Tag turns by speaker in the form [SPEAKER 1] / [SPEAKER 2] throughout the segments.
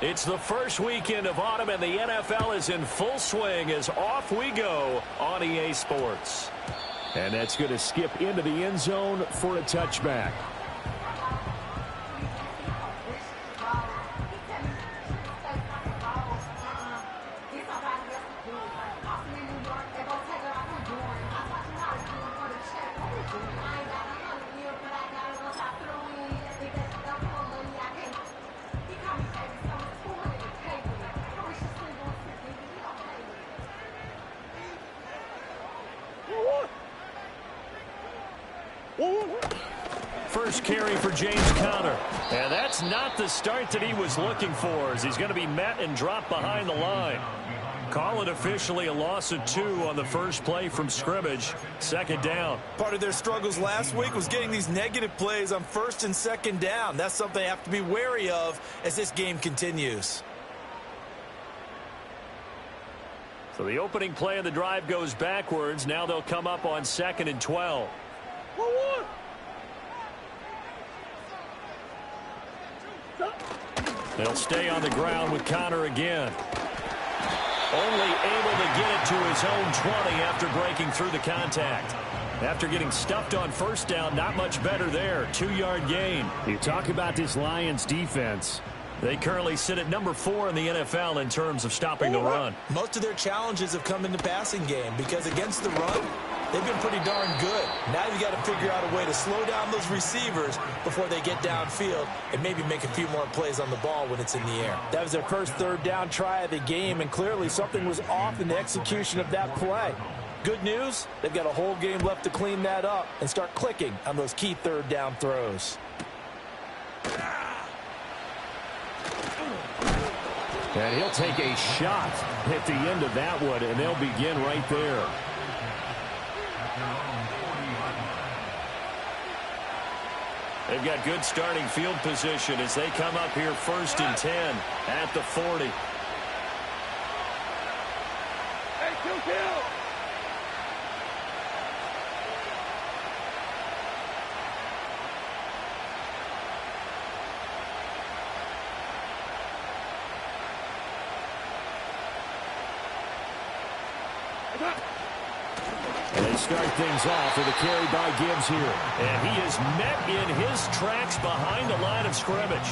[SPEAKER 1] It's the first weekend of autumn, and the NFL is in full swing as off we go on EA Sports. And that's going to skip into the end zone for a touchback. First carry for James Conner. And that's not the start that he was looking for, as he's going to be met and dropped behind the line. Call it officially a loss of 2 on the first play from scrimmage. Second down.
[SPEAKER 2] Part of their struggles last week was getting these negative plays on first and second down. That's something they have to be wary of as this game continues.
[SPEAKER 1] So the opening play of the drive goes backwards. Now they'll come up on 2nd and 12. They'll stay on the ground with Conner again. Only able to get it to his own 20 after breaking through the contact. After getting stuffed on first down, not much better there. 2-yard gain. You talk about this Lions defense. They currently sit at number 4 in the NFL in terms of stopping the run.
[SPEAKER 2] Most of their challenges have come in the passing game because against the run, they've been pretty darn good. Now you got to figure out a way to slow down those receivers before they get downfield and maybe make a few more plays on the ball when it's in the air. That was their first third down try of the game, and clearly something was off in the execution of that play. Good news, they've got a whole game left to clean that up and start clicking on those key third down throws.
[SPEAKER 1] And he'll take a shot at the end of that one, and they'll begin right there. They've got good starting field position as they come up here 1st and 10 at the 40.
[SPEAKER 3] Hey, kill.
[SPEAKER 1] And they start things off with a carry by Gibbs here. And he is met in his tracks behind the line of scrimmage.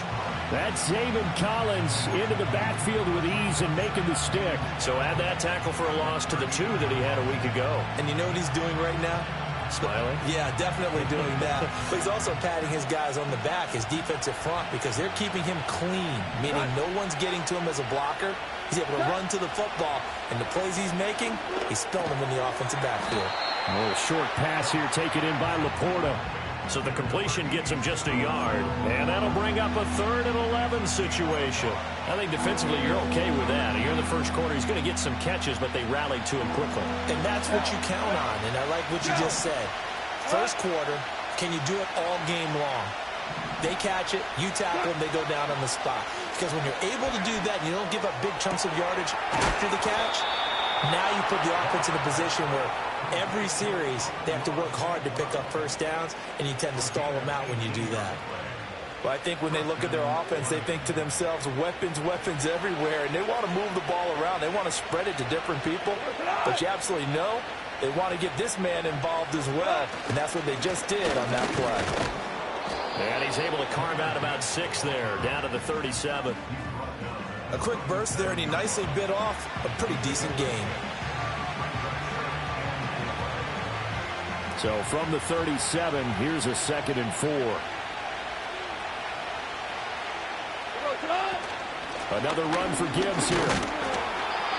[SPEAKER 1] That's David Collins into the backfield with ease and making the stick. So add that tackle for a loss to the 2 that he had a week ago.
[SPEAKER 2] And you know what he's doing right now?
[SPEAKER 1] Smiling?
[SPEAKER 2] Yeah, definitely doing that. But he's also patting his guys on the back, his defensive front, because they're keeping him clean, meaning no one's getting to him as a blocker. He's able to run to the football, and the plays he's making, he's spelling them in the offensive backfield.
[SPEAKER 1] A little short pass here taken in by Laporta. So the completion gets him just a yard. And that'll bring up a 3rd and 11 situation. I think defensively you're okay with that. Here in the first quarter, he's going to get some catches, but they rallied to him quickly.
[SPEAKER 2] And that's what you count on, and I like what you just said. First quarter, can you do it all game long? They catch it, you tackle them, they go down on the spot. Because when you're able to do that and you don't give up big chunks of yardage after the catch, now you put the offense in a position where every series they have to work hard to pick up first downs, and you tend to stall them out when you do that. Well, I think when they look at their offense, they think to themselves, weapons everywhere, and they want to move the ball around. They want to spread it to different people, but you absolutely know they want to get this man involved as well, and that's what they just did on that play.
[SPEAKER 1] And he's able to carve out about 6 there, down to the 37.
[SPEAKER 2] A quick burst there, and he nicely bit off a pretty decent gain.
[SPEAKER 1] So from the 37, here's a 2nd and 4. Another run for Gibbs here.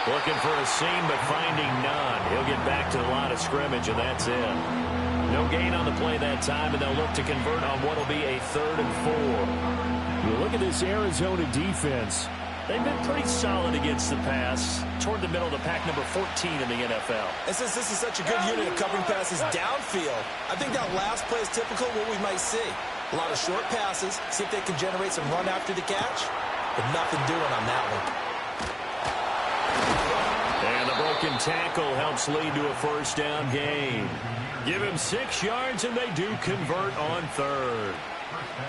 [SPEAKER 1] Looking for a seam, but finding none. He'll get back to the line of scrimmage, and that's it. No gain on the play that time, and they'll look to convert on what will be a 3rd and 4. You look at this Arizona defense. They've been pretty solid against the pass, toward the middle of the pack, number 14 in the NFL.
[SPEAKER 2] And since this is such a good unit of covering passes downfield, I think that last play is typical of what we might see. A lot of short passes, see if they can generate some run after the catch, but nothing doing on that one.
[SPEAKER 1] And the broken tackle helps lead to a 1st down gain. Give him 6 yards, and they do convert on 3rd.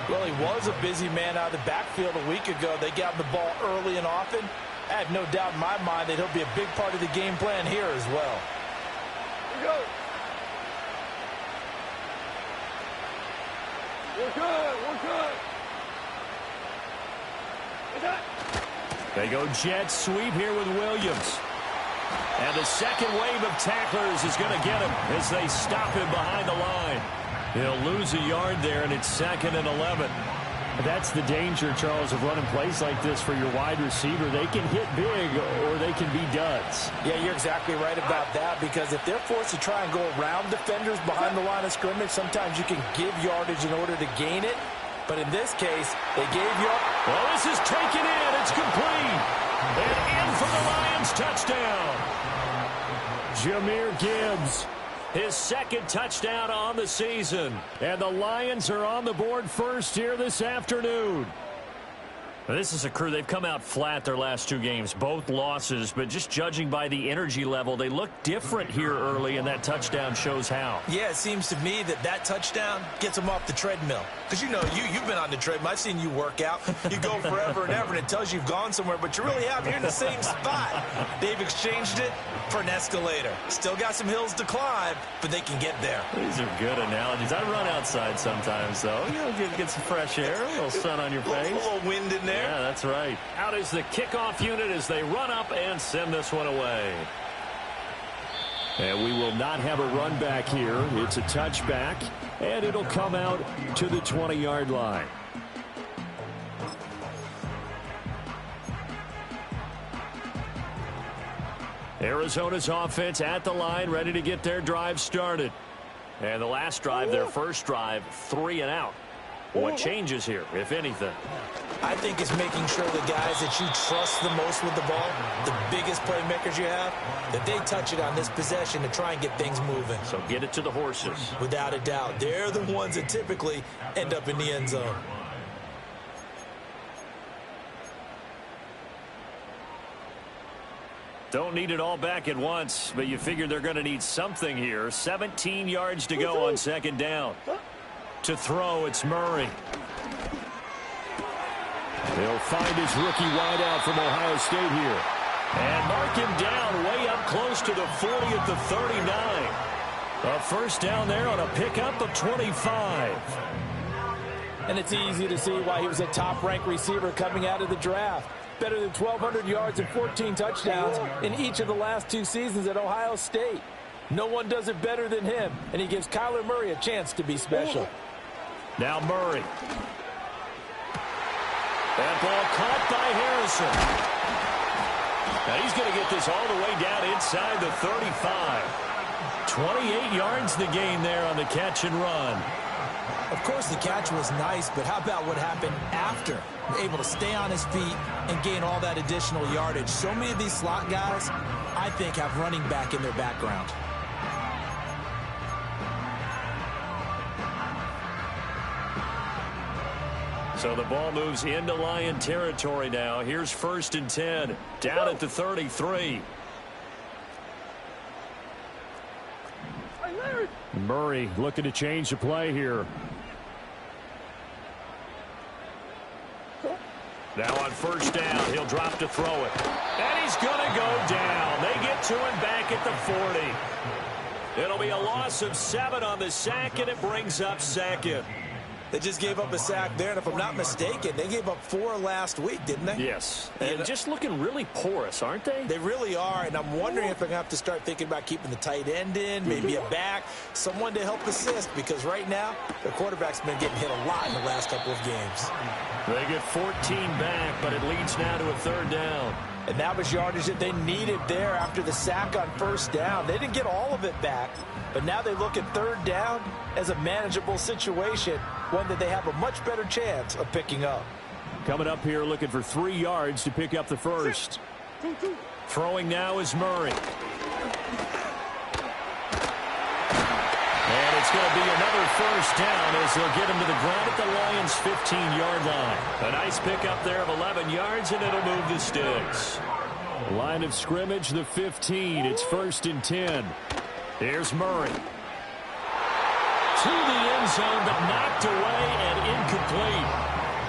[SPEAKER 2] Well, he was a busy man out of the backfield a week ago. They got the ball early and often. I have no doubt in my mind that he'll be a big part of the game plan here as well.
[SPEAKER 3] Here we go. We're good. We're good.
[SPEAKER 1] They go jet sweep here with Williams. And the second wave of tacklers is going to get him as they stop him behind the line. He'll lose a yard there, and it's 2nd and 11.
[SPEAKER 4] That's the danger, Charles, of running plays like this for your wide receiver. They can hit big or they can be duds.
[SPEAKER 2] Yeah, you're exactly right about that, because if they're forced to try and go around defenders behind the line of scrimmage, sometimes you can give yardage in order to gain it. But in this case, they gave yardage.
[SPEAKER 1] Well, this is taken in. It's complete. And in for the Lions touchdown.
[SPEAKER 4] Jahmyr Gibbs.
[SPEAKER 1] His second touchdown on the season. And the Lions are on the board first here this afternoon. Now, this is a crew. They've come out flat their last 2 games, both losses. But just judging by the energy level, they look different here early, and that touchdown shows how.
[SPEAKER 2] Yeah, it seems to me that touchdown gets them off the treadmill. Because, you know, you've been on the treadmill. I've seen you work out. You go forever and ever, and it tells you you've gone somewhere, but you really haven't. You're in the same spot. They've exchanged it for an escalator. Still got some hills to climb, but they can get there.
[SPEAKER 1] These are good analogies. I run outside sometimes, though. You know, get some fresh air, a little sun on your face.
[SPEAKER 2] A little wind in there.
[SPEAKER 1] Yeah, that's right. Out is the kickoff unit as they run up and send this one away.
[SPEAKER 4] And we will not have a run back here. It's a touchback, and it'll come out to the 20-yard line.
[SPEAKER 1] Arizona's offense at the line, ready to get their drive started. And the last drive, their first drive, 3 and out. What changes here, if anything?
[SPEAKER 2] I think it's making sure the guys that you trust the most with the ball, the biggest playmakers you have, that they touch it on this possession to try and get things moving.
[SPEAKER 1] So get it to the horses.
[SPEAKER 2] Without a doubt. They're the ones that typically end up in the end zone.
[SPEAKER 1] Don't need it all back at once, but you figure they're going to need something here. 17 yards to go on 2nd down. To throw, it's Murray.
[SPEAKER 4] They'll find his rookie wideout from Ohio State here.
[SPEAKER 1] And mark him down way up close to the 40 at the 39. A first down there on a pickup of 25.
[SPEAKER 2] And it's easy to see why he was a top-ranked receiver coming out of the draft. Better than 1,200 yards and 14 touchdowns in each of the last 2 seasons at Ohio State. No one does it better than him, and he gives Kyler Murray a chance to be special.
[SPEAKER 1] Now Murray. That ball caught by Harrison. Now he's going to get this all the way down inside the 35. 28 yards the gain there on the catch and run.
[SPEAKER 2] Of course, the catch was nice, but how about what happened after? Able to stay on his feet and gain all that additional yardage. So many of these slot guys, I think, have running back in their background.
[SPEAKER 1] So the ball moves into Lion territory now. Here's 1st and 10. Down at the 33.
[SPEAKER 4] Murray looking to change the play here.
[SPEAKER 1] Now on 1st down, he'll drop to throw it. And he's going to go down. They get to him back at the 40. It'll be a loss of 7 on the sack, and it brings up 2nd.
[SPEAKER 2] They just gave up a sack there, and if I'm not mistaken, they gave up 4 last week, didn't they?
[SPEAKER 1] Yes. And just looking really porous, aren't they?
[SPEAKER 2] They really are, and I'm wondering if they're going to have to start thinking about keeping the tight end in, maybe a back, someone to help assist, because right now, their quarterback's been getting hit a lot in the last couple of games.
[SPEAKER 1] They get 14 back, but it leads now to a 3rd down.
[SPEAKER 2] And that was yardage that they needed there after the sack on 1st down. They didn't get all of it back, but now they look at 3rd down as a manageable situation, one that they have a much better chance of picking up.
[SPEAKER 4] Coming up here looking for 3 yards to pick up the first.
[SPEAKER 1] Throwing now is Murray. And it's going to be another 1st down as they'll get him to the ground at the Lions' 15-yard line. A nice pickup there of 11 yards, and it'll move the sticks.
[SPEAKER 4] Line of scrimmage, the 15. It's 1st and 10.
[SPEAKER 1] Here's Murray. to the end zone, but knocked away and incomplete.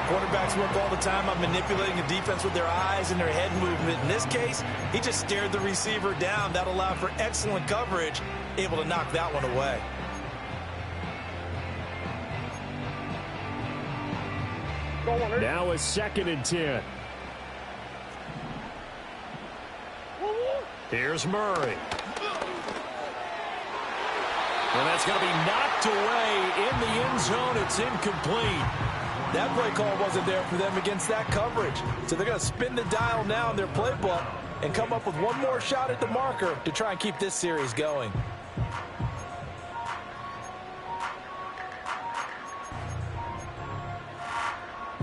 [SPEAKER 2] Quarterbacks work all the time on manipulating the defense with their eyes and their head movement. In this case, he just stared the receiver down. That allowed for excellent coverage, able to knock that one away.
[SPEAKER 4] Now a 2nd and 10.
[SPEAKER 1] Here's Murray. And that's going to be knocked away in the end zone. It's incomplete.
[SPEAKER 2] That play call wasn't there for them against that coverage. So they're going to spin the dial now in their playbook and come up with one more shot at the marker to try and keep this series going.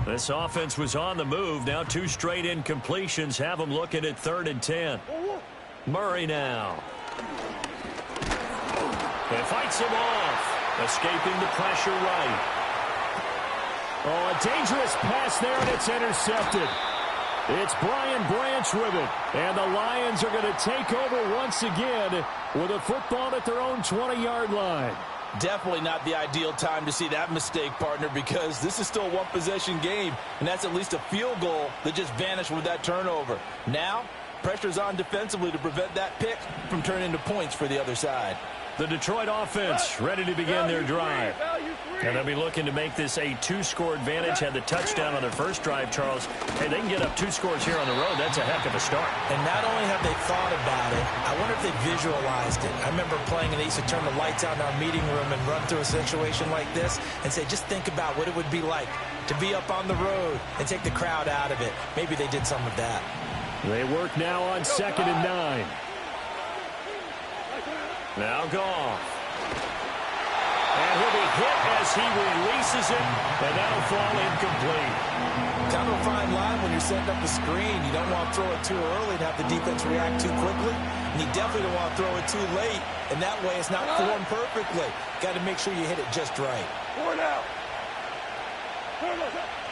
[SPEAKER 1] This offense was on the move. Now 2 straight incompletions have them looking at 3rd and 10. Murray now. And fights him off. Escaping the pressure right.
[SPEAKER 4] Oh, a dangerous pass there, and it's intercepted. It's Brian Branch with it. And the Lions are going to take over once again with a football at their own 20-yard line.
[SPEAKER 2] Definitely not the ideal time to see that mistake, partner, because this is still a one-possession game, and that's at least a field goal that just vanished with that turnover. Now, pressure's on defensively to prevent that pick from turning into points for the other side.
[SPEAKER 1] The Detroit offense ready to begin their drive. And they'll be looking to make this a 2-score advantage. Had the touchdown on their first drive, Charles. Hey, they can get up 2 scores here on the road. That's a heck of a start.
[SPEAKER 2] And not only have they thought about it, I wonder if they visualized it. I remember playing, and they used to turn the lights out in our meeting room and run through a situation like this and say, just think about what it would be like to be up on the road and take the crowd out of it. Maybe they did some of that.
[SPEAKER 4] They work now on 2nd and 9.
[SPEAKER 1] Now Goff. And he'll be hit as he releases it, and that'll fall incomplete.
[SPEAKER 2] Kind of a fine line when you're setting up the screen. You don't want to throw it too early and have the defense react too quickly. And you definitely don't want to throw it too late, and that way it's not formed perfectly. Got to make sure you hit it just right.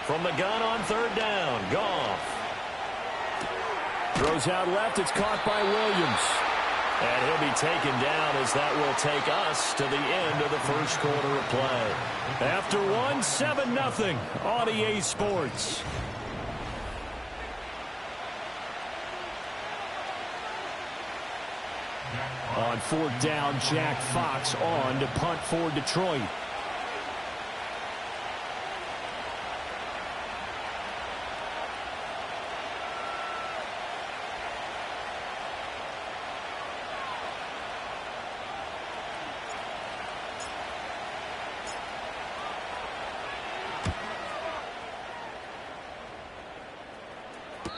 [SPEAKER 1] From the gun on 3rd down, Goff.
[SPEAKER 4] Throws out left. It's caught by Williams.
[SPEAKER 1] And he'll be taken down as that will take us to the end of the first quarter of play.
[SPEAKER 4] After 1, 7-0 on EA Sports. On 4th down, Jack Fox on to punt for Detroit.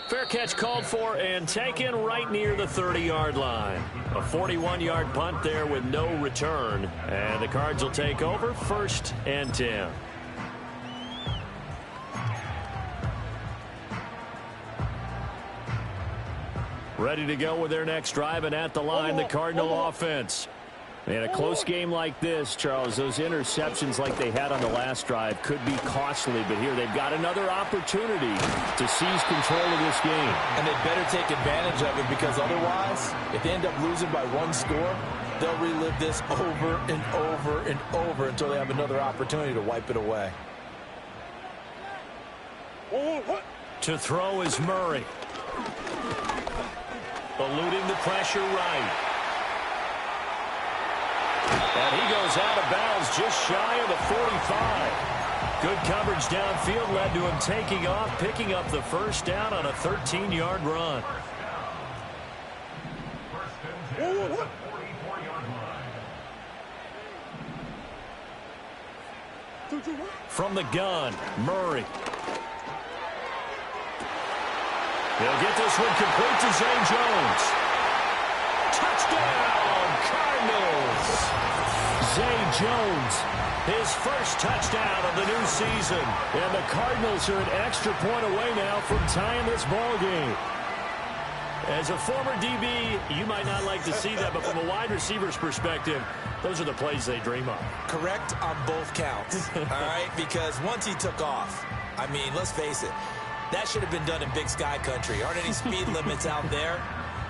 [SPEAKER 1] Fair catch called for and taken right near the 30-yard line. A 41-yard punt there with no return. And the Cards will take over 1st and 10. Ready to go with their next drive, and at the line, the Cardinal offense. In a close game like this, Charles, those interceptions like they had on the last drive could be costly, but here they've got another opportunity to seize control of this game.
[SPEAKER 2] And they better take advantage of it, because otherwise, if they end up losing by 1 score, they'll relive this over and over and over until they have another opportunity to wipe it away.
[SPEAKER 1] To throw is Murray. Eluding the pressure right. And he goes out of bounds just shy of the 45. Good coverage downfield led to him taking off, picking up the 1st down on a 13-yard run. From the gun, Murray. He'll get this one complete to Zay Jones. Touchdown, Cardinals!
[SPEAKER 4] Zay Jones,
[SPEAKER 1] his first touchdown of the new season.
[SPEAKER 4] And the Cardinals are an extra point away now from tying this ball game.
[SPEAKER 1] As a former DB, you might not like to see that, but from a wide receiver's perspective, those are the plays they dream of.
[SPEAKER 2] Correct on both counts, all right? Because once he took off, I mean, let's face it, that should have been done in Big Sky Country. Aren't any speed limits out there?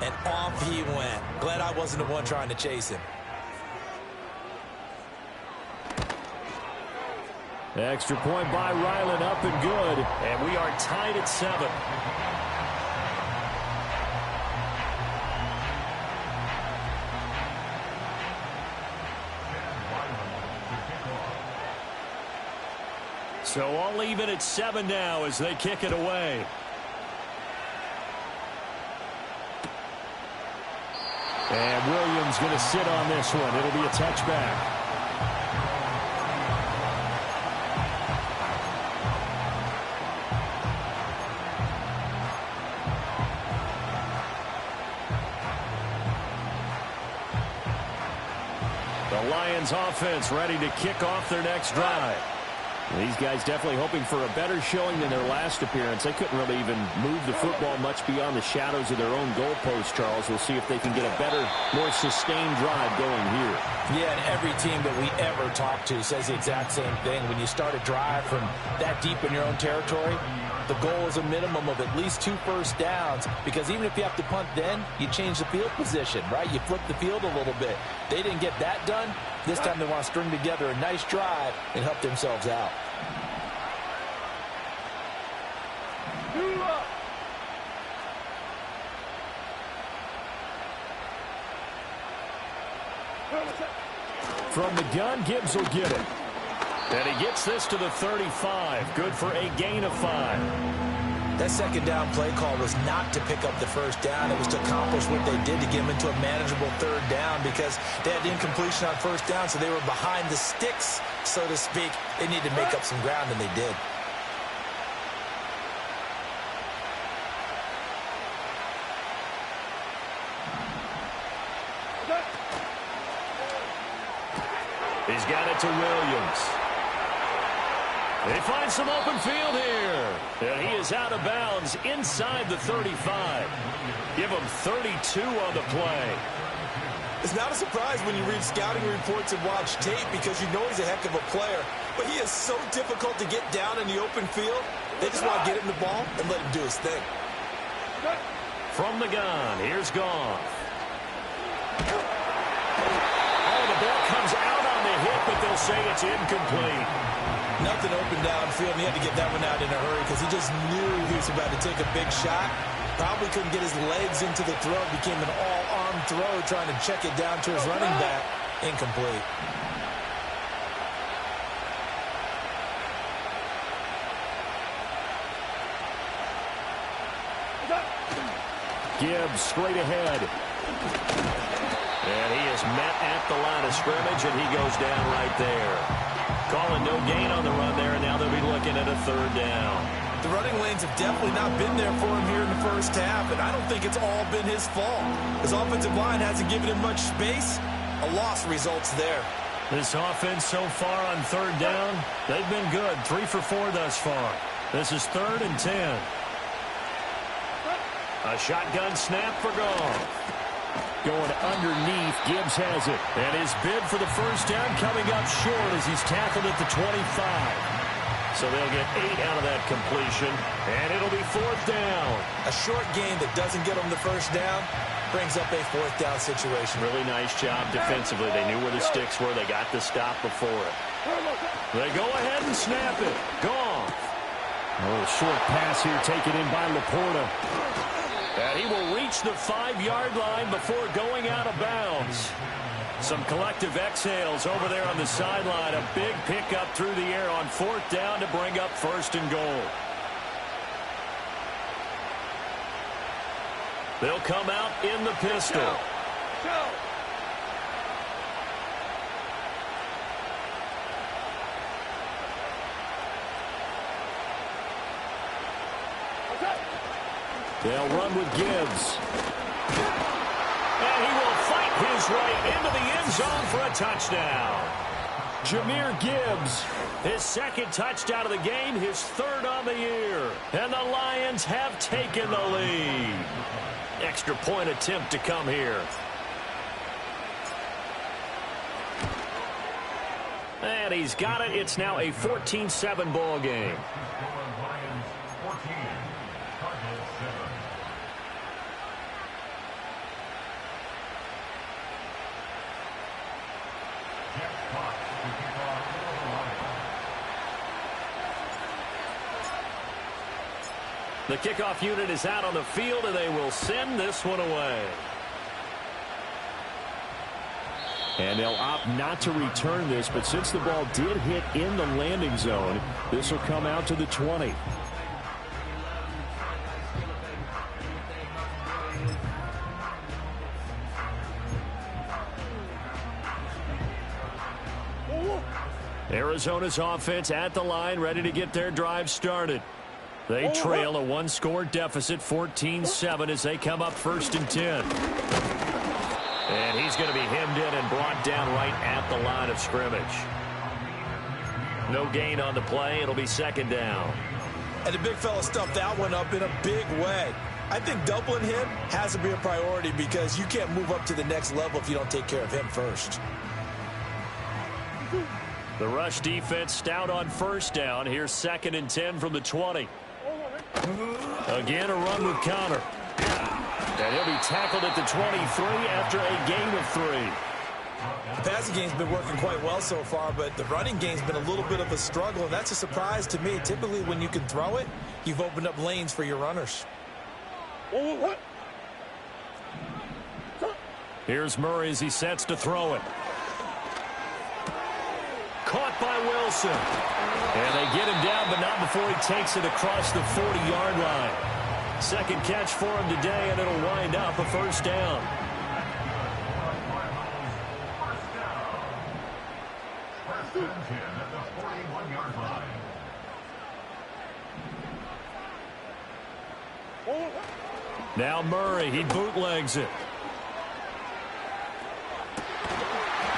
[SPEAKER 2] And off he went. Glad I wasn't the one trying to chase him.
[SPEAKER 4] Extra point by Ryland, up and good.
[SPEAKER 1] And we are tied at 7. So all even at 7 now as they kick it away.
[SPEAKER 4] And Williams going to sit on this one. It'll be a touchback. The Lions offense ready to kick off their next drive. These guys definitely hoping for a better showing than their last appearance. They couldn't really even move the football much beyond the shadows of their own goalpost, Charles. We'll see if they can get a better, more sustained drive going here.
[SPEAKER 2] Yeah, and every team that we ever talk to says the exact same thing. When you start a drive from that deep in your own territory, the goal is a minimum of at least 2 first downs, because even if you have to punt then, you change the field position, right? You flip the field a little bit. They didn't get that done. This time they want to string together a nice drive and help themselves out.
[SPEAKER 4] From the gun, Gibbs will get it.
[SPEAKER 1] And he gets this to the 35. Good for a gain of 5.
[SPEAKER 2] That second down play call was not to pick up the first down. It was to accomplish what they did to get them into a manageable third down, because they had incompletion on first down, so they were behind the sticks, so to speak. They needed to make up some ground, and they did.
[SPEAKER 1] He's got it to Williams. They find some open field here. And he is out of bounds inside the 35. Give him 32 on the play.
[SPEAKER 2] It's not a surprise when you read scouting reports and watch tape, because you know he's a heck of a player. But he is so difficult to get down in the open field. They just want to get him the ball and let him do his thing.
[SPEAKER 1] From the gun, here's Goff. Oh, the ball comes out on the hit, but they'll say it's incomplete.
[SPEAKER 2] Nothing open downfield, and he had to get that one out in a hurry because he just knew he was about to take a big shot. Probably couldn't get his legs into the throw. Became an all-arm throw, trying to check it down to his running back. Incomplete.
[SPEAKER 4] Gibbs straight ahead.
[SPEAKER 1] And he is met at the line of scrimmage, and he goes down right there. Calling no gain on the run there, and now they'll be looking at a third down.
[SPEAKER 2] The running lanes have definitely not been there for him here in the first half, and I don't think it's all been his fault. His offensive line hasn't given him much space. A loss results there.
[SPEAKER 1] This offense so far on third down, they've been good. 3 for 4 thus far. This is 3rd and 10. A shotgun snap for Goff.
[SPEAKER 4] Going underneath, Gibbs has it.
[SPEAKER 1] And his bid for the first down coming up short as he's tackled at the 25. So they'll get 8 out of that completion, and it'll be 4th down.
[SPEAKER 2] A short game that doesn't get them the first down brings up a 4th down situation.
[SPEAKER 1] Really nice job defensively. They knew where the sticks were. They got the stop before it. They go ahead and snap it. Goff.
[SPEAKER 4] A little short pass here taken in by Laporta.
[SPEAKER 1] And he will reach the 5-yard line before going out of bounds. Some collective exhales over there on the sideline. A big pickup through the air on 4th down to bring up 1st and goal. They'll come out in the pistol.
[SPEAKER 4] They'll run with Gibbs.
[SPEAKER 1] And he will fight his way into the end zone for a touchdown.
[SPEAKER 4] Jahmyr Gibbs.
[SPEAKER 1] His 2nd touchdown of the game, his 3rd on the year. And the Lions have taken the lead. Extra point attempt to come here. And he's got it. It's now a 14-7 ball game. The kickoff unit is out on the field, and they will send this one away.
[SPEAKER 4] And they'll opt not to return this, but since the ball did hit in the landing zone, this will come out to the 20. Arizona's offense at the line, ready to get their drive started. They trail a one-score deficit, 14-7, as they come up 1st and 10. And he's going to be hemmed in and brought down right at the line of scrimmage. No gain on the play. It'll be 2nd down.
[SPEAKER 2] And the big fella stuffed that one up in a big way. I think doubling him has to be a priority because you can't move up to the next level if you don't take care of him first.
[SPEAKER 1] The rush defense stout on 1st down. Here's 2nd and 10 from the 20. Again, a run with Connor. And he'll be tackled at the 23 after a gain of 3.
[SPEAKER 2] The passing game's been working quite well so far, but the running game's been a little bit of a struggle, and that's a surprise to me. Typically, when you can throw it, you've opened up lanes for your runners.
[SPEAKER 1] Here's Murray as he sets to throw it. Caught by Wilson. And they get him down, but not before he takes it across the 40-yard line. 2nd catch for him today, and it'll wind up a 1st down. Now Murray, he bootlegs it.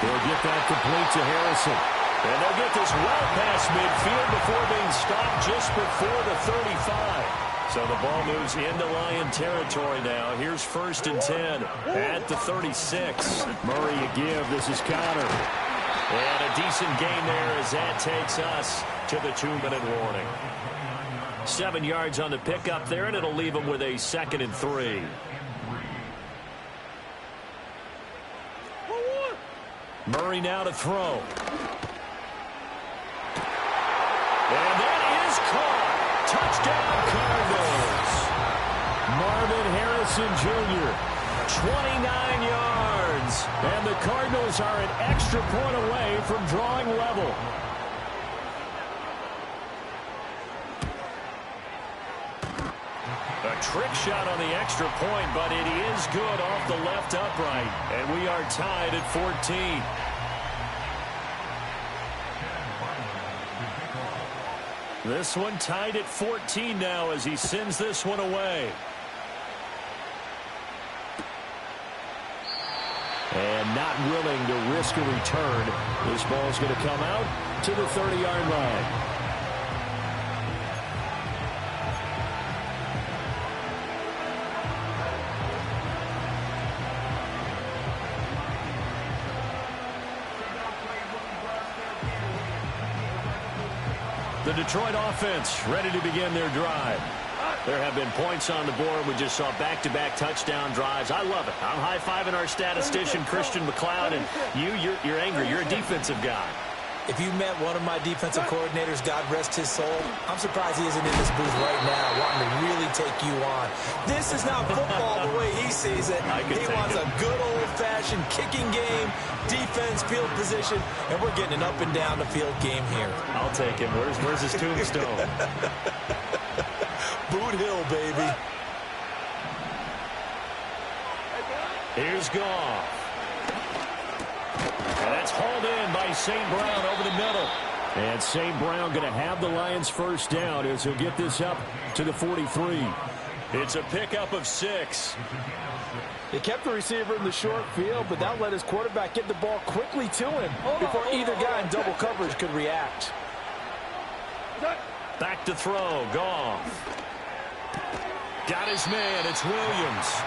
[SPEAKER 1] They'll get that complete to Harrison. And they'll get this well past midfield before being stopped just before the 35. So the ball moves into Lion territory now. Here's 1st and 10 at the 36. Murray a give. This is Connor. And a decent gain there as that takes us to the 2-minute warning. 7 yards on the pickup there, and it'll leave him with a 2nd and 3. Murray now to throw. And that is caught. Touchdown, Cardinals. Marvin Harrison Jr., 29 yards. And the Cardinals are an extra point away from drawing level. A trick shot on the extra point, but it is good off the left upright. And we are tied at 14. This one tied at 14 now as he sends this one away. And not willing to risk a return. This ball's going to come out to the 30-yard line. The Detroit offense ready to begin their drive. There have been points on the board. We just saw back-to-back touchdown drives. I love it. I'm high-fiving our statistician, Christian McLeod, and you're angry. You're a defensive guy.
[SPEAKER 2] If you met one of my defensive coordinators, God rest his soul, I'm surprised he isn't in this booth right now wanting to really take you on. This is not football the way he sees it. He wants a good old-fashioned kicking game, defense, field position, and we're getting an up-and-down-the-field game here.
[SPEAKER 1] I'll take him. Where's his tombstone?
[SPEAKER 2] Boot Hill, baby.
[SPEAKER 1] Here's Goff. And that's hauled in by St. Brown over the middle. And St. Brown going to have the Lions 1st down as he'll get this up to the 43. It's a pickup of 6.
[SPEAKER 5] They kept the receiver in the short field, but that let his quarterback get the ball quickly to him before either guy in double coverage could react.
[SPEAKER 1] Back to throw. Goff. Got his man. It's Williams.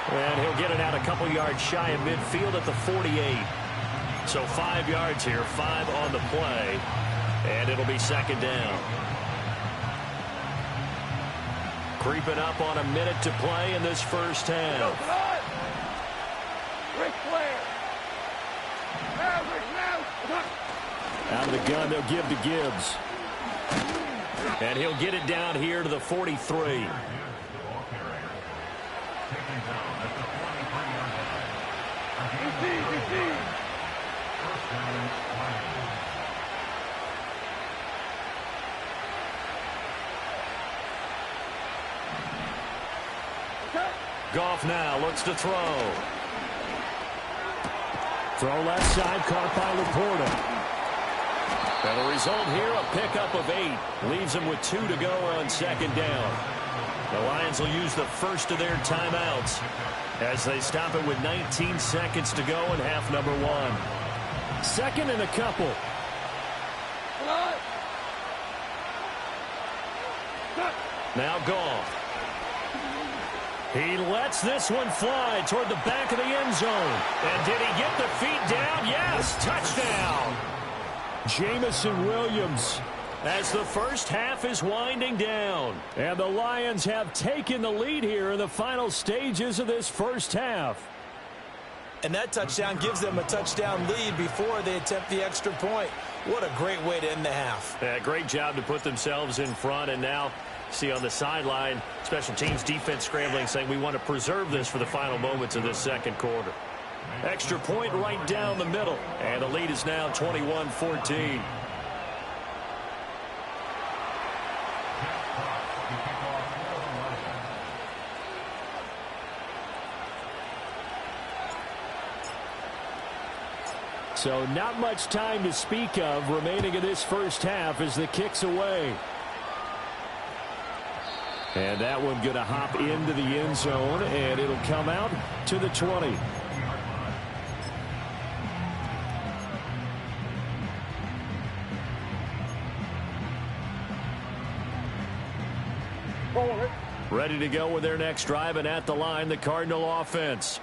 [SPEAKER 1] And he'll get it out a couple yards shy of midfield at the 48. So 5 yards here, 5 on the play, and it'll be 2nd down. Creeping up on a minute to play in this first half.
[SPEAKER 4] Out of the gun, they'll give to Gibbs.
[SPEAKER 1] And he'll get it down here to the 43. Goff now looks to throw.
[SPEAKER 4] Throw left side, caught by Laporta.
[SPEAKER 1] And the result here, a pickup of 8. Leaves them with 2 to go on second down. The Lions will use the first of their timeouts as they stop it with 19 seconds to go in half number 1.
[SPEAKER 4] Second and a couple.
[SPEAKER 1] Now Goff. He lets this one fly toward the back of the end zone. And did he get the feet down? Yes, touchdown.
[SPEAKER 4] Jamison Williams.
[SPEAKER 1] As the first half is winding down.
[SPEAKER 4] And the Lions have taken the lead here in the final stages of this first half.
[SPEAKER 2] And that touchdown gives them a touchdown lead before they attempt the extra point. What a great way to end the half.
[SPEAKER 1] Yeah, great job to put themselves in front. And now, see on the sideline, special teams defense scrambling, saying we want to preserve this for the final moments of this second quarter. Extra point right down the middle. And the lead is now 21-14.
[SPEAKER 4] So not much time to speak of remaining in this first half as the kick's away. And that one going to hop into the end zone, and it'll come out to the 20.
[SPEAKER 1] Ready to go with their next drive, and at the line, the Cardinal offense.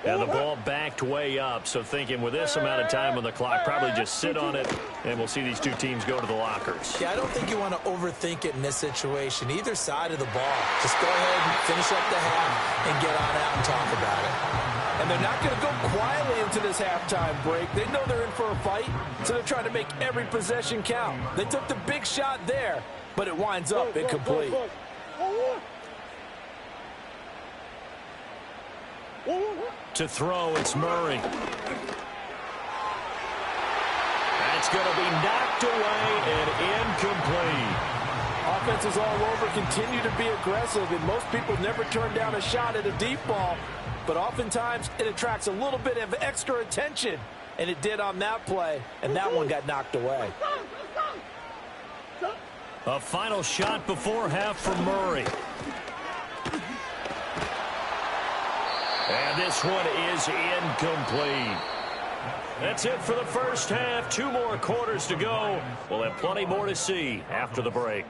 [SPEAKER 1] And the ball backed way up, so thinking with this amount of time on the clock, probably just sit on it, and we'll see these two teams go to the lockers.
[SPEAKER 2] Yeah, I don't think you want to overthink it in this situation. Either side of the ball. Just go ahead and finish up the half and get on out and talk about it.
[SPEAKER 5] And they're not going to go quietly into this halftime break. They know they're in for a fight, so they're trying to make every possession count. They took the big shot there, but it winds up incomplete.
[SPEAKER 1] To throw, it's Murray. That's going to be knocked away and incomplete.
[SPEAKER 5] Offense is all over, continue to be aggressive, and most people never turn down a shot at a deep ball, but oftentimes it attracts a little bit of extra attention, and it did on that play, and that one got knocked away.
[SPEAKER 1] A final shot before half from Murray. And this one is incomplete. That's it for the first half. 2 more quarters to go. We'll have plenty more to see after the break.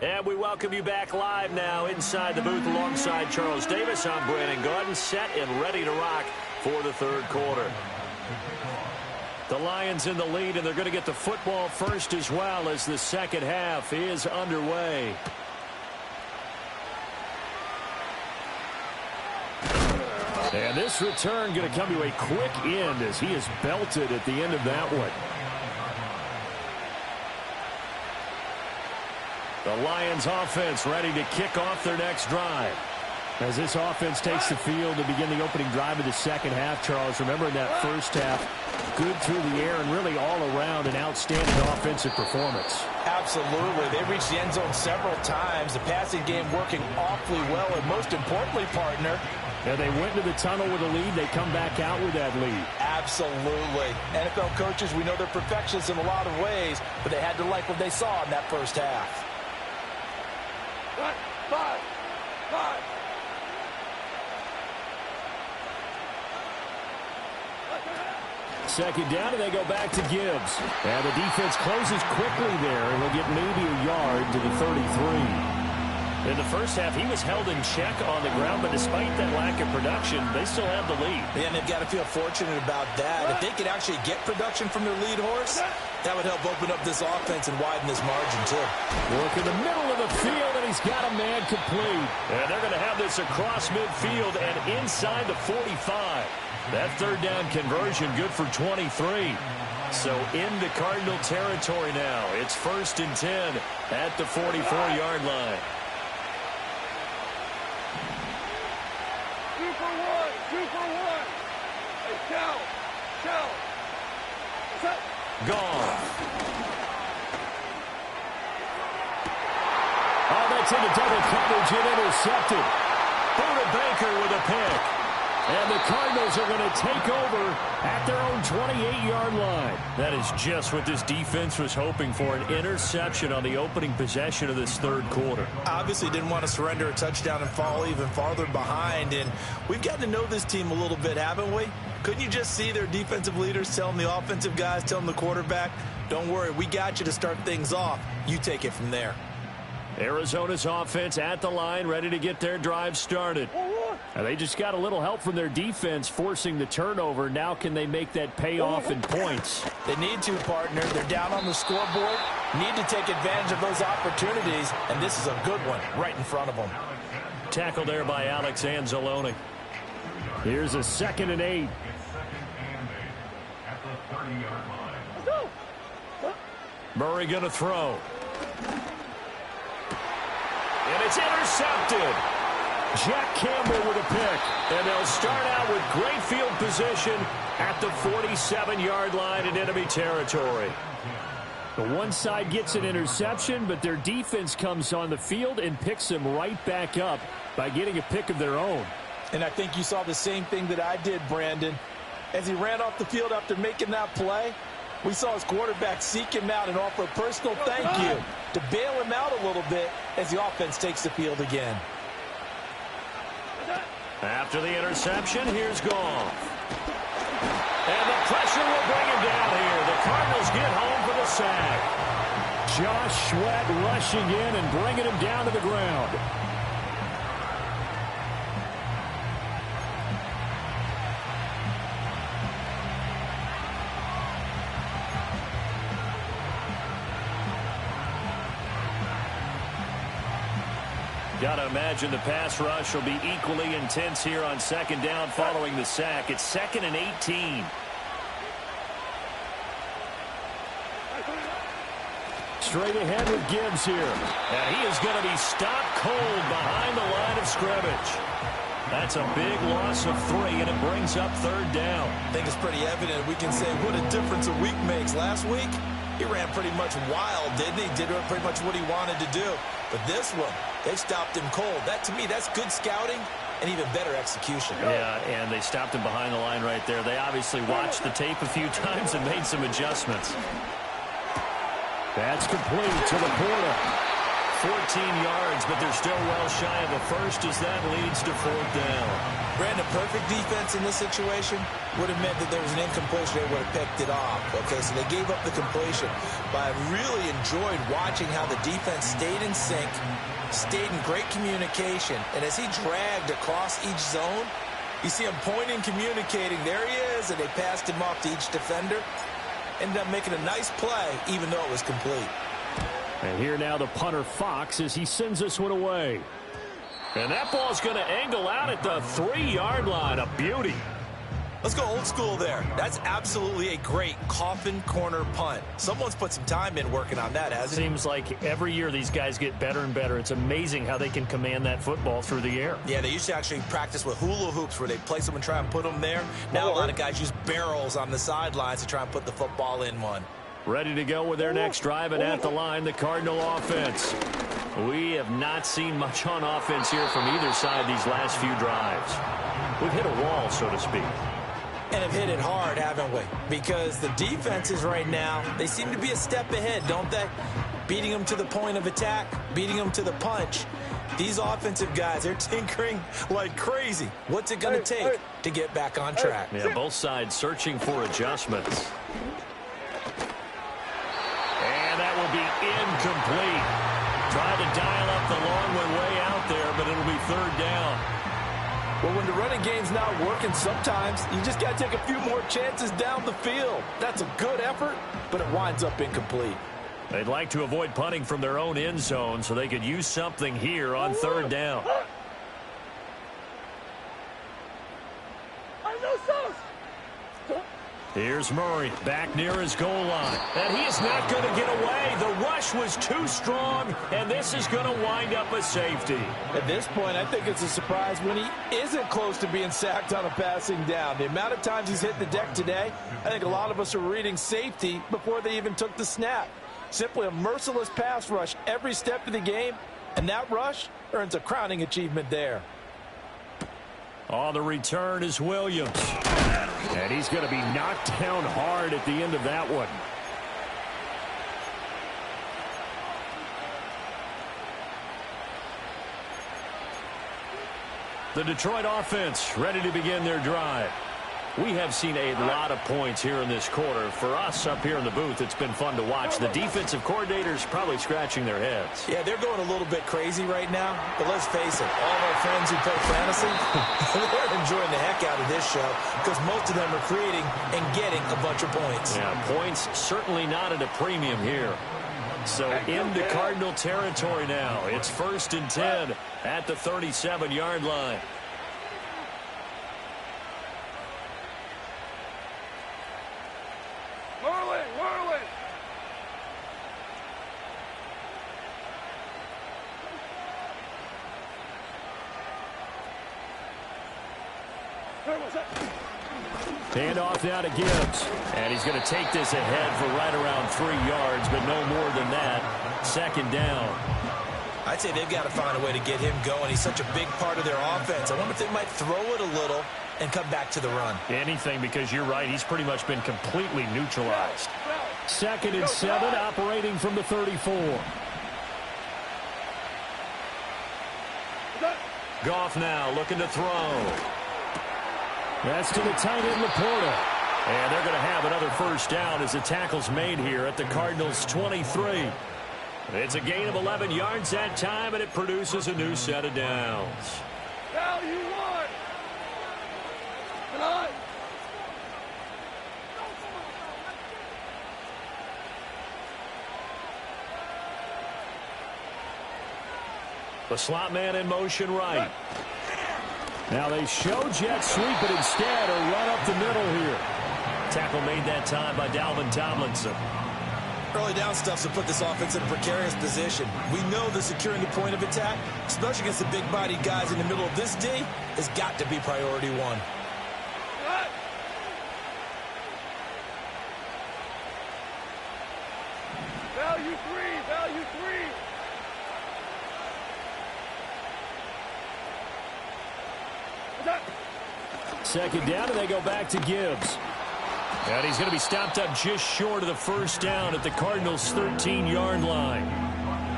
[SPEAKER 1] And we welcome you back live now inside the booth alongside Charles Davis. I'm Brandon Gordon, set and ready to rock for the third quarter. The Lions in the lead, and they're going to get the football first as well as the second half is underway.
[SPEAKER 4] And this return going to come to a quick end as he is belted at the end of that one.
[SPEAKER 1] The Lions offense ready to kick off their next drive.
[SPEAKER 4] As this offense takes the field to begin the opening drive of the second half, Charles, remember in that first half, good through the air and really all around an outstanding offensive performance.
[SPEAKER 2] Absolutely. They reached the end zone several times. The passing game working awfully well, and most importantly, partner,
[SPEAKER 4] and they went to the tunnel with a lead. They come back out with that lead.
[SPEAKER 2] Absolutely. NFL coaches, we know they're perfectionists in a lot of ways, but they had to like what they saw in that first half.
[SPEAKER 3] 5.
[SPEAKER 4] Second down, and they go back to Gibbs. And the defense closes quickly there, and they'll get maybe a yard to the 33.
[SPEAKER 1] In the first half, he was held in check on the ground, but despite that lack of production, they still have the lead.
[SPEAKER 2] Yeah, and they've got to feel fortunate about that. If they could actually get production from their lead horse, that would help open up this offense and widen this margin, too.
[SPEAKER 4] Look in the middle of the field, and he's got a man complete.
[SPEAKER 1] And they're going to have this across midfield and inside the 45. That third down conversion good for 23. So into Cardinal territory now. It's 1st and 10 at the 44-yard line.
[SPEAKER 3] 2 for 1. 2 for 1. Hey, Cal. Set.
[SPEAKER 1] Gone.
[SPEAKER 4] Oh, that's into double coverage and intercepted.
[SPEAKER 1] Buda Baker with a pick.
[SPEAKER 4] And the Cardinals are going to take over at their own 28-yard line.
[SPEAKER 1] That is just what this defense was hoping for, an interception on the opening possession of this third quarter.
[SPEAKER 2] Obviously didn't want to surrender a touchdown and fall even farther behind. And we've gotten to know this team a little bit, haven't we? Couldn't you just see their defensive leaders telling the offensive guys, telling the quarterback, don't worry, we got you to start things off. You take it from there.
[SPEAKER 1] Arizona's offense at the line, ready to get their drive started.
[SPEAKER 4] And they just got a little help from their defense forcing the turnover. Now can they make that pay off in points?
[SPEAKER 2] They need to, partner. They're down on the scoreboard. Need to take advantage of those opportunities, and this is a good one right in front of them.
[SPEAKER 1] Tackled there by Alex Anzalone.
[SPEAKER 4] Here's a 2nd and 8.
[SPEAKER 1] Murray going to throw. And it's intercepted. Jack Campbell with a pick. And they'll start out with great field position at the 47-yard line in enemy territory.
[SPEAKER 4] The one side gets an interception, but their defense comes on the field and picks them right back up by getting a pick of their own.
[SPEAKER 2] And I think you saw the same thing that I did, Brandon. As he ran off the field after making that play, we saw his quarterback seek him out and offer a personal thank you to bail him out a little bit as the offense takes the field again.
[SPEAKER 1] After the interception, here's Goff. And the pressure will bring him down here. The Cardinals get home for the sack.
[SPEAKER 4] Josh Sweat rushing in and bringing him down to the ground.
[SPEAKER 1] Got to imagine the pass rush will be equally intense here on 2nd down following the sack. It's 2nd and 18.
[SPEAKER 4] Straight ahead with Gibbs here.
[SPEAKER 1] And he is going to be stopped cold behind the line of scrimmage. That's a big loss of 3, and it brings up 3rd down.
[SPEAKER 2] I think it's pretty evident. We can say what a difference a week makes. Last week, he ran pretty much wild, didn't he? Did pretty much what he wanted to do. But this one, they stopped him cold. That, to me, that's good scouting and even better execution.
[SPEAKER 1] Yeah, and they stopped him behind the line right there. They obviously watched the tape a few times and made some adjustments.
[SPEAKER 4] That's complete to the Laporta.
[SPEAKER 1] 14 yards, but they're still well shy of a first as that leads to 4th down.
[SPEAKER 2] Brandon, perfect defense in this situation would have meant that there was an incompletion. They would have picked it off. Okay, so they gave up the completion. But I really enjoyed watching how the defense stayed in sync, stayed in great communication. And as he dragged across each zone, you see him pointing, communicating. There he is, and they passed him off to each defender. Ended up making a nice play, even though it was complete.
[SPEAKER 4] And here now the punter Fox as he sends this one away.
[SPEAKER 1] And that ball's going to angle out at the 3-yard line. A beauty.
[SPEAKER 2] Let's go old school there. That's absolutely a great coffin corner punt. Someone's put some time in working on that, hasn't it?
[SPEAKER 1] Seems like every year these guys get better and better. It's amazing how they can command that football through the air.
[SPEAKER 2] Yeah, they used to actually practice with hula hoops where they place them and try and put them there. Now a lot of guys use barrels on the sidelines to try and put the football in one.
[SPEAKER 1] Ready to go with their next drive, and at the line, the Cardinal offense. We have not seen much on offense here from either side these last few drives. We've hit a wall, so to speak.
[SPEAKER 2] And have hit it hard, haven't we? Because the defenses right now, they seem to be a step ahead, don't they? Beating them to the point of attack, beating them to the punch. These offensive guys, they're tinkering like crazy. What's it going to take to get back on track?
[SPEAKER 1] Yeah, both sides searching for adjustments. And that will be incomplete. Tried to dial up the long one way out there, but it'll be third down.
[SPEAKER 5] Well, when the running game's not working, sometimes you just got to take a few more chances down the field. That's a good effort, but it winds up incomplete.
[SPEAKER 1] They'd like to avoid punting from their own end zone so they could use something here on third down. Here's Murray back near his goal line. And he is not going to get away. The rush was too strong, and this is going to wind up a safety.
[SPEAKER 5] At this point, I think it's a surprise when he isn't close to being sacked on a passing down. The amount of times he's hit the deck today, I think a lot of us are reading safety before they even took the snap. Simply a merciless pass rush every step of the game, and that rush earns a crowning achievement there.
[SPEAKER 1] On the return is Williams.
[SPEAKER 4] And he's going to be knocked down hard at the end of that one.
[SPEAKER 1] The Detroit offense ready to begin their drive. We have seen a lot of points here in this quarter. For us up here in the booth, it's been fun to watch. The defensive coordinators probably scratching their heads.
[SPEAKER 2] Yeah, they're going a little bit crazy right now. But let's face it, all of our friends who play fantasy, they're enjoying the heck out of this show because most of them are creating and getting a bunch of points.
[SPEAKER 1] Yeah, points certainly not at a premium here. So into Cardinal territory now. It's 1st and 10 at the 37-yard line.
[SPEAKER 4] Hand off now to Gibbs.
[SPEAKER 1] And he's going to take this ahead for right around 3 yards, but no more than that. 2nd down.
[SPEAKER 2] I'd say they've got to find a way to get him going. He's such a big part of their offense. I wonder if they might throw it a little and come back to the run.
[SPEAKER 1] Anything, because you're right. He's pretty much been completely neutralized.
[SPEAKER 4] 2nd and 7, operating from the 34.
[SPEAKER 1] Goff now looking to throw.
[SPEAKER 4] That's to the tight end, Laporta.
[SPEAKER 1] And they're going to have another 1st down as the tackle's made here at the Cardinals' 23. It's a gain of 11 yards that time, and it produces a new set of downs.
[SPEAKER 3] Now you won. Tonight.
[SPEAKER 1] The slot man in motion right.
[SPEAKER 4] Now they show jet sweep, but instead a run up the middle here.
[SPEAKER 1] Tackle made that time by Dalvin Tomlinson.
[SPEAKER 2] Early down stuff to put this offense in a precarious position. We know that securing the point of attack, especially against the big-bodied guys in the middle of this D, has got to be priority one.
[SPEAKER 3] Value three. Value three.
[SPEAKER 4] 2nd down, and they go back to Gibbs.
[SPEAKER 1] And he's going to be stopped up just short of the 1st down at the Cardinals' 13-yard line.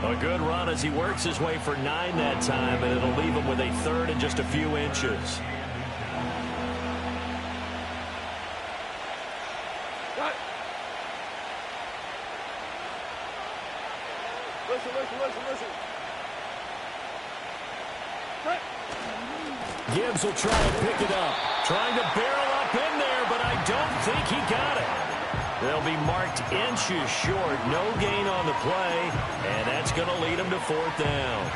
[SPEAKER 1] A good run as he works his way for 9 that time, and it'll leave him with a 3rd and just a few inches.
[SPEAKER 3] Listen.
[SPEAKER 4] Gibbs will try and pick it up.
[SPEAKER 1] Trying to barrel up in there, but I don't think he got it. They'll be marked inches short. No gain on the play, and that's going to lead them to 4th down.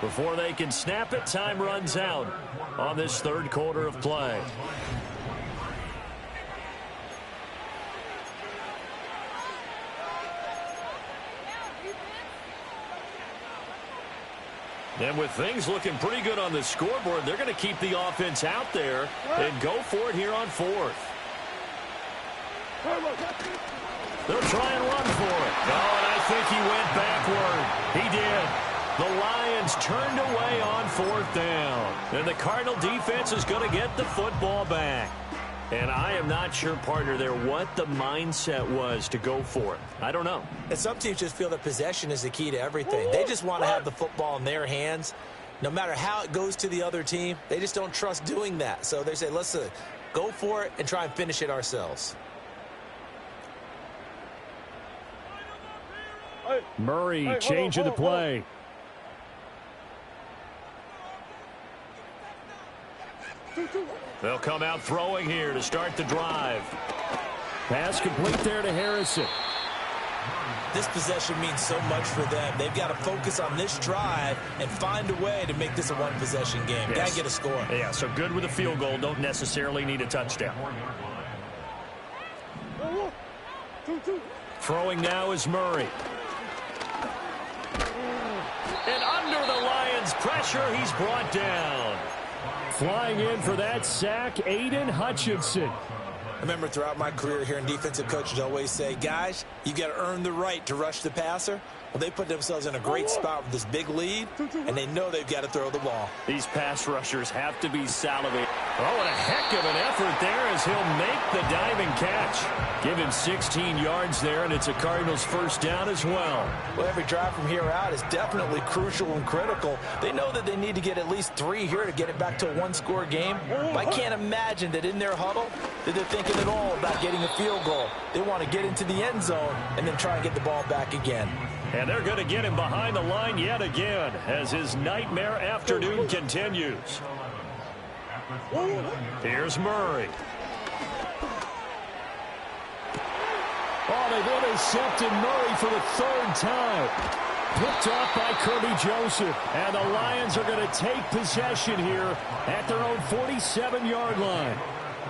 [SPEAKER 1] Before they can snap it, time runs out on this 3rd quarter of play. And with things looking pretty good on the scoreboard, they're going to keep the offense out there and go for it here on 4th. They'll try and run for it. Oh, and I think he went backward. He did. The Lions turned away on 4th down. And the Cardinal defense is going to get the football back. And I am not sure, partner, there what the mindset was to go for it. I don't know.
[SPEAKER 2] And some teams just feel that possession is the key to everything. They just want to have the football in their hands. No matter how it goes to the other team, they just don't trust doing that. So they say, let's go for it and try and finish it ourselves.
[SPEAKER 4] Murray changing the play.
[SPEAKER 1] They'll come out throwing here to start the drive.
[SPEAKER 4] Pass complete there to Harrison.
[SPEAKER 2] This possession means so much for them. They've got to focus on this drive and find a way to make this a one-possession game.
[SPEAKER 1] Yes.
[SPEAKER 2] Got to get a score.
[SPEAKER 1] Yeah, so good with a field goal. Don't necessarily need a touchdown. Throwing now is Murray. And under the Lions' pressure, he's brought down.
[SPEAKER 4] Flying in for that sack, Aiden Hutchinson.
[SPEAKER 2] I remember throughout my career hearing defensive coaches always say, guys, you got to earn the right to rush the passer. Well, they put themselves in a great spot with this big lead, and they know they've got to throw the ball.
[SPEAKER 1] These pass rushers have to be salivating. Oh, and a heck of an effort there as he'll make the diving catch. Give him 16 yards there, and it's a Cardinals first down as well.
[SPEAKER 2] Well, every drive from here out is definitely crucial and critical. They know that they need to get at least 3 here to get it back to a one-score game. But I can't imagine that in their huddle that they're thinking at all about getting a field goal. They want to get into the end zone and then try and get the ball back again.
[SPEAKER 1] And they're going to get him behind the line yet again as his nightmare afternoon continues. Here's Murray.
[SPEAKER 4] Oh, they've intercepted Murray for the 3rd time. Picked off by Kirby Joseph. And the Lions are going to take possession here at their own 47-yard line.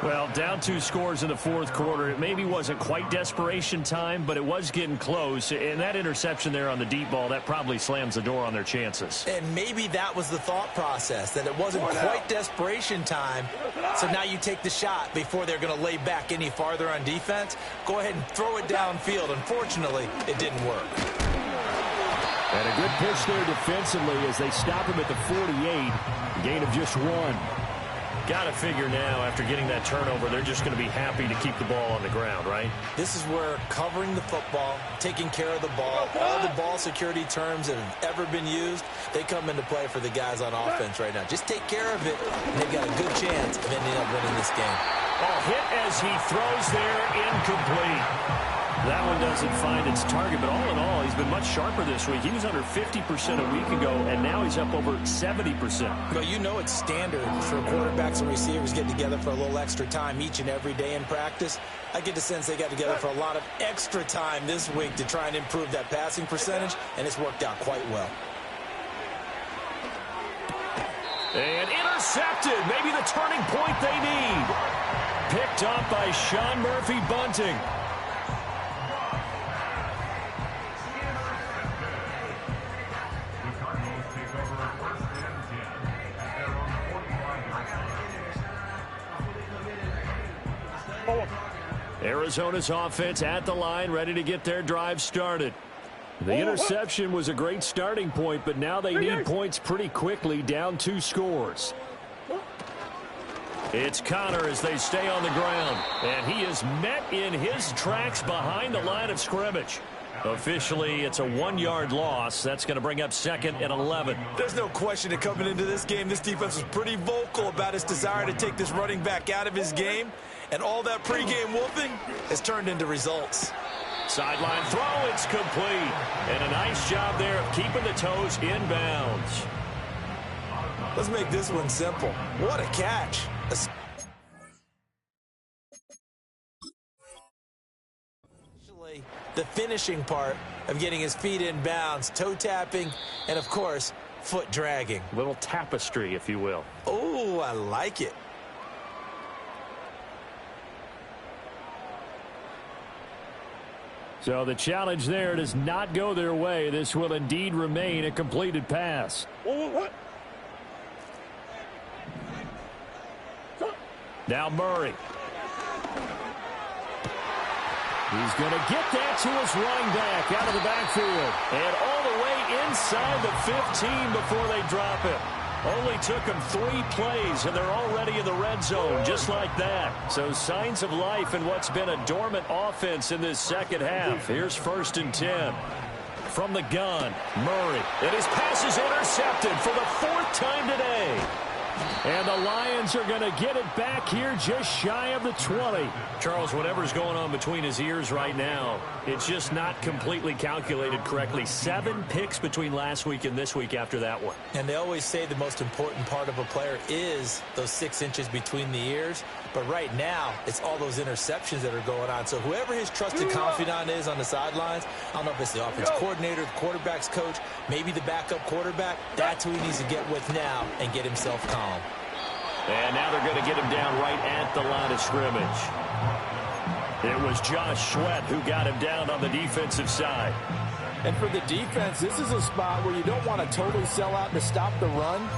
[SPEAKER 1] Well, down 2 scores in the 4th quarter. It maybe wasn't quite desperation time, but it was getting close. And that interception there on the deep ball, that probably slams the door on their chances.
[SPEAKER 2] And maybe that was the thought process, that it wasn't quite desperation time. So now you take the shot before they're going to lay back any farther on defense. Go ahead and throw it downfield. Unfortunately, it didn't work.
[SPEAKER 4] And a good push there defensively as they stop him at the 48. Gain of just 1.
[SPEAKER 1] Got to figure now, after getting that turnover, they're just going to be happy to keep the ball on the ground, right?
[SPEAKER 2] This is where covering the football, taking care of the ball, all the ball security terms that have ever been used, they come into play for the guys on offense right now. Just take care of it, and they've got a good chance of ending up winning this game.
[SPEAKER 1] Oh, hit as he throws there, incomplete. That one doesn't find its target, but all in all, he's been much sharper this week. He was under 50% a week ago, and now he's up over 70%.
[SPEAKER 2] Well, you know it's standard for quarterbacks and receivers get together for a little extra time each and every day in practice. I get the sense they got together for a lot of extra time this week to try and improve that passing percentage, and it's worked out quite well.
[SPEAKER 1] And intercepted, maybe the turning point they need. Picked up by Sean Murphy-Bunting. Arizona's offense at the line, ready to get their drive started.
[SPEAKER 4] The interception was a great starting point, but now they need points pretty quickly, down 2 scores.
[SPEAKER 1] It's Connor as they stay on the ground, and he is met in his tracks behind the line of scrimmage. Officially, it's a 1-yard loss. That's going to bring up 2nd and 11.
[SPEAKER 2] There's no question that coming into this game, this defense was pretty vocal about its desire to take this running back out of his game. And all that pregame wolfing has turned into results.
[SPEAKER 1] Sideline throw, it's complete. And a nice job there of keeping the toes in bounds.
[SPEAKER 2] Let's make this one simple. What a catch. The finishing part of getting his feet in bounds, toe tapping, and of course, foot dragging.
[SPEAKER 1] Little tapestry, if you will.
[SPEAKER 2] Oh, I like it.
[SPEAKER 4] So the challenge there does not go their way. This will indeed remain a completed pass.
[SPEAKER 1] Now Murray.
[SPEAKER 4] He's going to get that to his running back out of the backfield.
[SPEAKER 1] And all the way inside the 15 before they drop it. Only took them 3 plays, and they're already in the red zone, just like that. So signs of life in what's been a dormant offense in this second half. Here's 1st and 10. From the gun, Murray. And his pass is intercepted for the 4th time today. And the Lions are going to get it back here just shy of the 20. Charles, whatever's going on between his ears right now, it's just not completely calculated correctly. 7 picks between last week and this week after that one.
[SPEAKER 2] And they always say the most important part of a player is those 6 inches between the ears. But right now, it's all those interceptions that are going on. So whoever his trusted confidant is on the sidelines, I don't know if it's the offense coordinator, the quarterback's coach, maybe the backup quarterback, that's who he needs to get with now and get himself calm.
[SPEAKER 1] And now they're going to get him down right at the line of scrimmage. It was Josh Sweat who got him down on the defensive side.
[SPEAKER 5] And for the defense, this is a spot where you don't want to totally sell out to stop the run,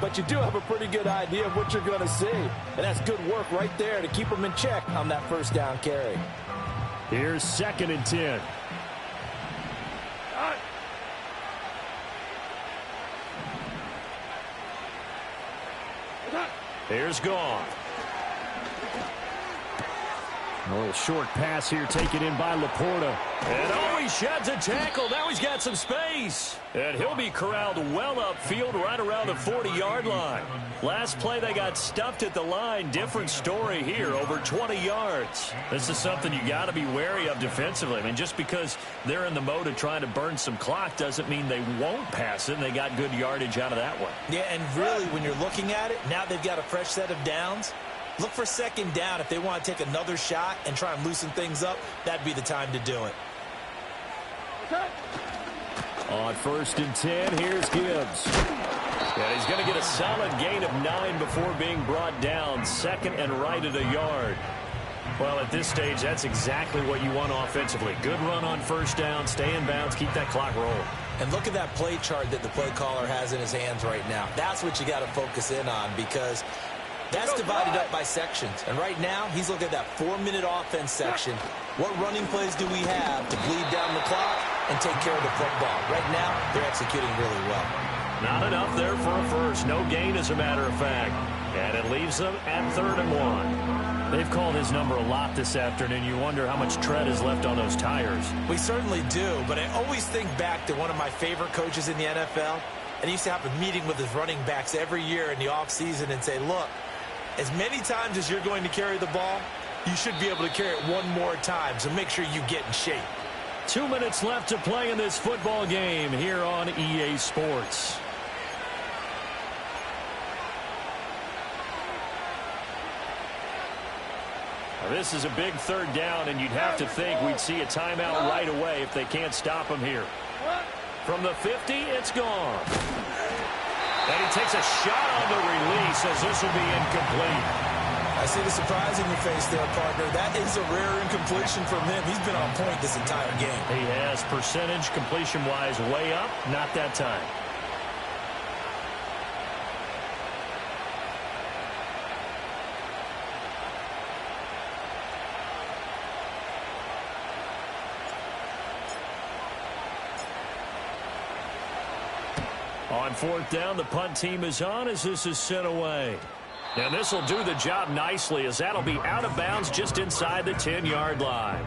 [SPEAKER 5] but you do have a pretty good idea of what you're going to see. And that's good work right there to keep them in check on that 1st down carry.
[SPEAKER 4] Here's 2nd and 10.
[SPEAKER 1] Here's Gone.
[SPEAKER 4] A little short pass here taken in by Laporta.
[SPEAKER 1] And oh, he sheds a tackle. Now he's got some space. And he'll be corralled well upfield right around the 40-yard line. Last play they got stuffed at the line. Different story here, over 20 yards. This is something you got to be wary of defensively. I mean, just because they're in the mode of trying to burn some clock doesn't mean they won't pass it. And they got good yardage out of that one.
[SPEAKER 2] Yeah, and really, when you're looking at it, now they've got a fresh set of downs. Look for 2nd down. If they want to take another shot and try and loosen things up, that'd be the time to do it.
[SPEAKER 4] On 1st and 10, here's Gibbs.
[SPEAKER 1] And he's going to get a solid gain of 9 before being brought down. 2nd and right at a yard. Well, at this stage, that's exactly what you want offensively. Good run on 1st down, stay in bounds, keep that clock rolling.
[SPEAKER 2] And look at that play chart that the play caller has in his hands right now. That's what you got to focus in on, because that's divided up by sections. And right now, he's looking at that 4-minute offense section. What running plays do we have to bleed down the clock and take care of the football? Right now, they're executing really well.
[SPEAKER 1] Not enough there for a first. No gain, as a matter of fact. And it leaves them at 3rd and 1. They've called his number a lot this afternoon. You wonder how much tread is left on those tires.
[SPEAKER 2] We certainly do, but I always think back to one of my favorite coaches in the NFL. And he used to have a meeting with his running backs every year in the offseason and say, look, as many times as you're going to carry the ball, you should be able to carry it one more time, so make sure you get in shape.
[SPEAKER 1] 2 minutes left to play in this football game here on EA Sports. Now, this is a big 3rd down, and you'd have to think we'd see a timeout right away if they can't stop him here. From the 50, it's gone. And he takes a shot on the release as this will be incomplete.
[SPEAKER 2] I see the surprise in your face there, partner. That is a rare incompletion from him. He's been on point this entire game.
[SPEAKER 1] He has, percentage completion-wise way up, not that time. On 4th down, the punt team is on as this is sent away. And this will do the job nicely, as that'll be out of bounds just inside the 10-yard line.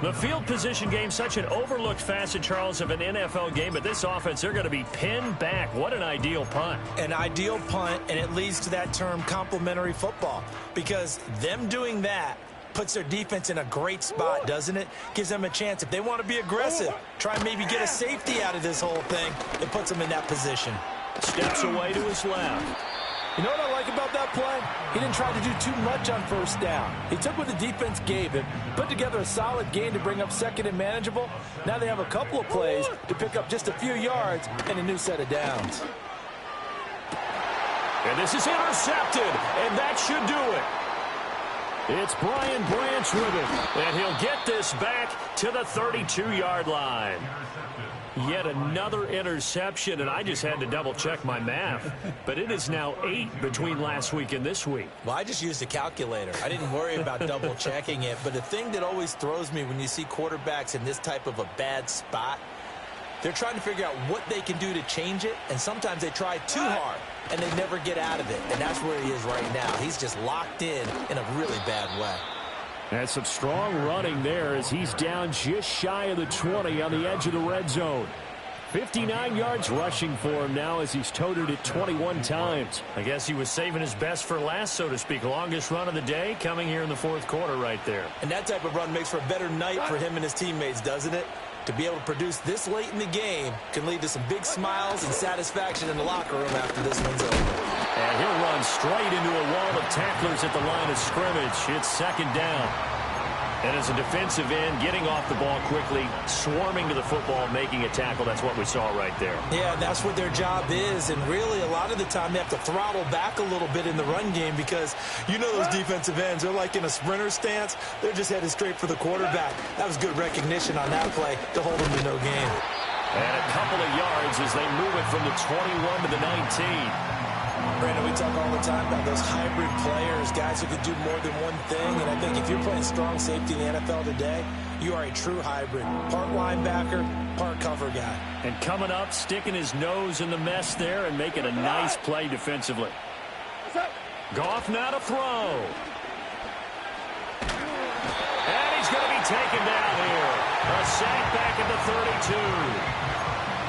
[SPEAKER 1] The field position game, such an overlooked facet, Charles, of an NFL game, but this offense, they're going to be pinned back. What an ideal punt.
[SPEAKER 2] An ideal punt, and it leads to that term complementary football, because them doing that puts their defense in a great spot, doesn't it? Gives them a chance. If they want to be aggressive, try and maybe get a safety out of this whole thing, it puts them in that position.
[SPEAKER 1] Steps away to his left.
[SPEAKER 5] You know what I like about that play? He didn't try to do too much on 1st down. He took what the defense gave him, put together a solid game to bring up 2nd and manageable. Now they have a couple of plays to pick up just a few yards and a new set of downs.
[SPEAKER 1] And this is intercepted, and that should do it.
[SPEAKER 4] It's Brian Branch with it.
[SPEAKER 1] And he'll get this back to the 32-yard line. Yet another interception, and I just had to double-check my math. But it is now 8 between last week and this week.
[SPEAKER 2] Well, I just used a calculator. I didn't worry about double-checking it. But the thing that always throws me when you see quarterbacks in this type of a bad spot, they're trying to figure out what they can do to change it, and sometimes they try too hard. and they never get out of it. And that's where he is right now. He's just locked in a really bad way.
[SPEAKER 4] And some strong running there as he's down just shy of the 20 on the edge of the red zone. 59 yards rushing for him now as he's toted it 21 times.
[SPEAKER 1] I guess he was saving his best for last, so to speak. Longest run of the day coming here in the fourth quarter right there.
[SPEAKER 2] And that type of run makes for a better night for him and his teammates, doesn't it? To be able to produce this late in the game can lead to some big smiles and satisfaction in the locker room after this one's over.
[SPEAKER 1] And he'll run straight into a wall of tacklers at the line of scrimmage. It's second down. And as a defensive end, getting off the ball quickly, swarming to the football, making a tackle, that's what we saw right there.
[SPEAKER 2] Yeah, that's what their job is. And really, a lot of the time, they have to throttle back a little bit in the run game because you know those defensive ends, they're like in a sprinter stance. They're just headed straight for the quarterback. That was good recognition on that play to hold them to no gain.
[SPEAKER 1] And a couple of yards as they move it from the 21 to the 19.
[SPEAKER 2] Brandon, we talk all the time about those hybrid players, guys who can do more than one thing. And I think if you're playing strong safety in the NFL today, you are a true hybrid. Part linebacker, part cover guy.
[SPEAKER 1] And coming up, sticking his nose in the mess there and making a nice play defensively. Goff now to throw. And he's going to be taken down here. A sack back at the 32.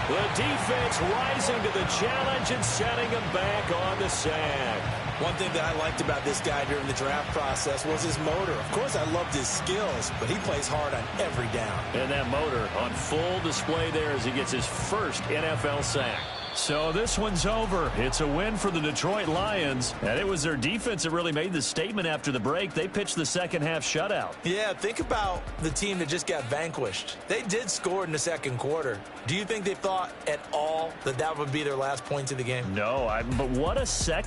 [SPEAKER 1] The defense rising to the challenge and setting him back on the sack.
[SPEAKER 2] One thing that I liked about this guy during the draft process was his motor. Of course, I loved his skills, but he plays hard on every down.
[SPEAKER 1] And that motor on full display there as he gets his first NFL sack. So this one's over. It's a win for the Detroit Lions. And it was their defense that really made the statement after the break. They pitched the second half shutout.
[SPEAKER 2] Yeah, think about the team that just got vanquished. They did score in the second quarter. Do you think they thought at all that that would be their last point of the game?
[SPEAKER 1] No, but what a second.